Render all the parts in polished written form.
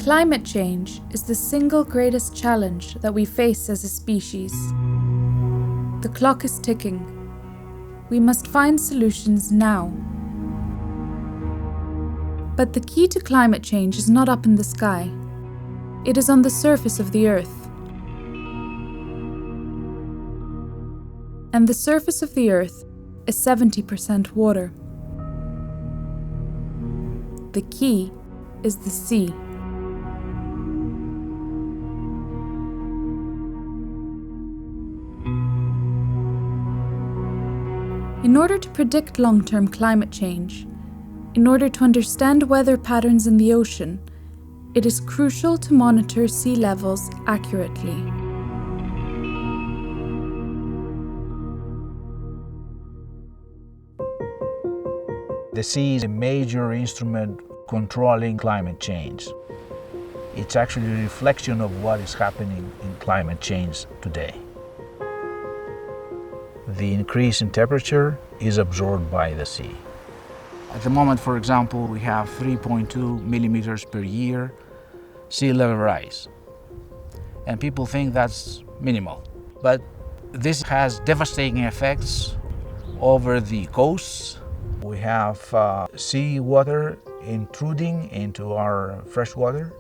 Climate change is the single greatest challenge that we face as a species. The clock is ticking. We must find solutions now. But the key to climate change is not up in the sky. It is on the surface of the Earth. And the surface of the Earth is 70% water. The key is the sea. In order to predict long-term climate change, in order to understand weather patterns in the ocean, it is crucial to monitor sea levels accurately. The sea is a major instrument controlling climate change. It's actually a reflection of what is happening in climate change today. The increase in temperature is absorbed by the sea. At the moment, for example, we have 3.2 millimeters per year sea level rise. And people think that's minimal. But this has devastating effects over the coasts. We have sea water intruding into our fresh water.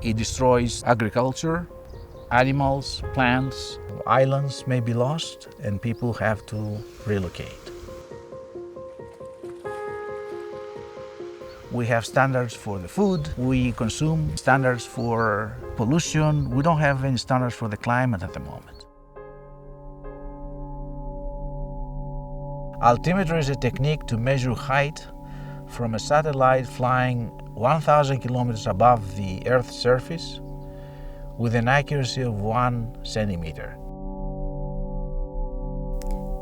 It destroys agriculture, animals, plants. Islands may be lost and people have to relocate. We have standards for the food we consume, standards for pollution. We don't have any standards for the climate at the moment. Altimetry is a technique to measure height from a satellite flying 1,000 kilometers above the Earth's surface with an accuracy of 1 centimeter.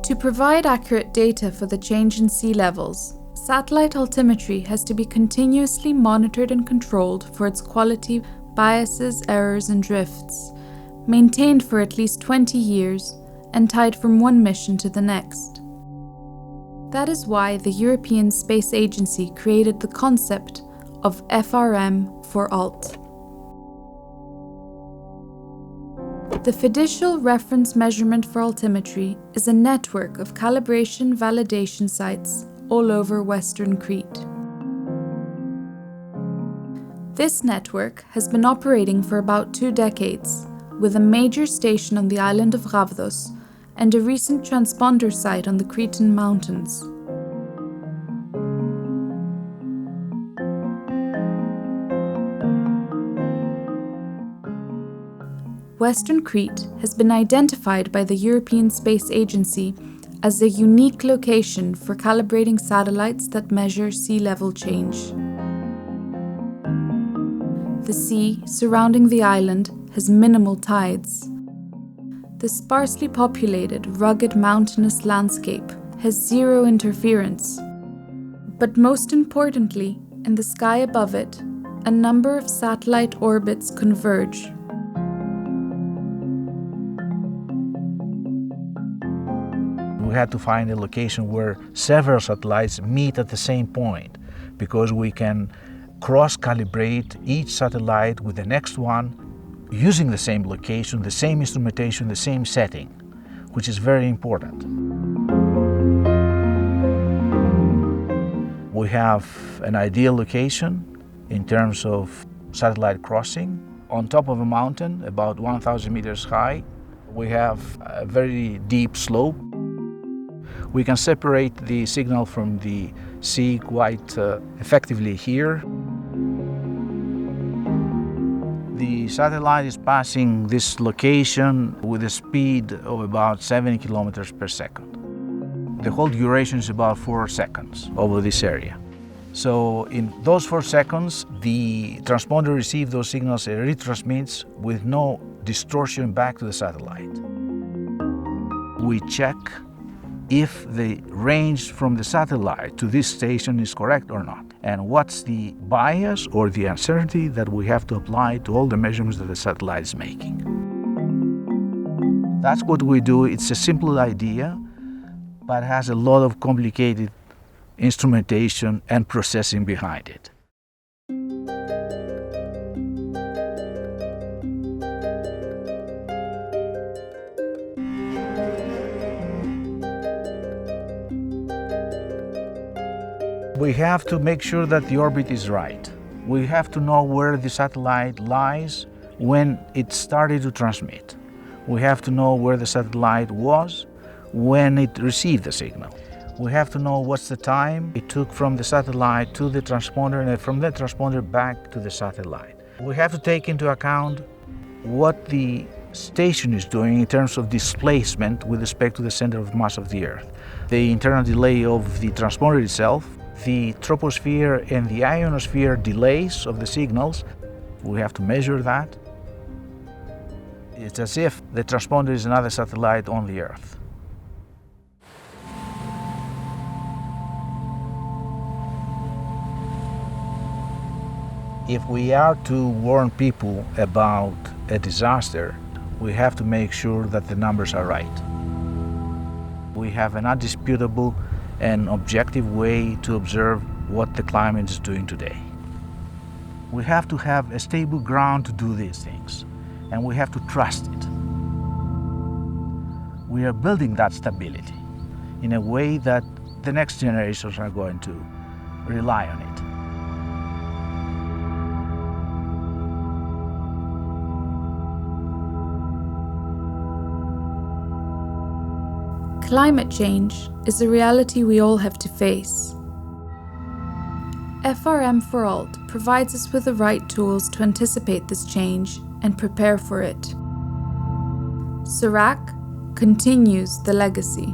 To provide accurate data for the change in sea levels, satellite altimetry has to be continuously monitored and controlled for its quality, biases, errors, and drifts, maintained for at least 20 years and tied from one mission to the next. That is why the European Space Agency created the concept of FRM for ALT. The Fiducial Reference Measurement for Altimetry is a network of calibration validation sites all over Western Crete. This network has been operating for about 2 decades, with a major station on the island of Ravdos and a recent transponder site on the Cretan mountains. Western Crete has been identified by the European Space Agency as a unique location for calibrating satellites that measure sea level change. The sea surrounding the island has minimal tides. The sparsely populated, rugged mountainous landscape has zero interference. But most importantly, in the sky above it, a number of satellite orbits converge. We had to find a location where several satellites meet at the same point, because we can cross-calibrate each satellite with the next one using the same location, the same instrumentation, the same setting, which is very important. We have an ideal location in terms of satellite crossing on top of a mountain about 1,000 meters high. We have a very deep slope. We can separate the signal from the sea quite effectively here. The satellite is passing this location with a speed of about 70 kilometers per second. The whole duration is about 4 seconds over this area. So in those 4 seconds, the transponder receives those signals and retransmits with no distortion back to the satellite. We check if the range from the satellite to this station is correct or not, and what's the bias or the uncertainty that we have to apply to all the measurements that the satellite is making. That's what we do. It's a simple idea, but has a lot of complicated instrumentation and processing behind it. We have to make sure that the orbit is right. We have to know where the satellite lies when it started to transmit. We have to know where the satellite was when it received the signal. We have to know what's the time it took from the satellite to the transponder and from the transponder back to the satellite. We have to take into account what the station is doing in terms of displacement with respect to the center of mass of the Earth. The internal delay of the transponder itself, the troposphere and the ionosphere delays of the signals, we have to measure that. It's as if the transponder is another satellite on the Earth. If we are to warn people about a disaster, we have to make sure that the numbers are right. We have an undisputable and objective way to observe what the climate is doing today. We have to have a stable ground to do these things, and we have to trust it. We are building that stability in a way that the next generations are going to rely on it. Climate change is a reality we all have to face. FRM for Alt provides us with the right tools to anticipate this change and prepare for it. SERAC continues the legacy.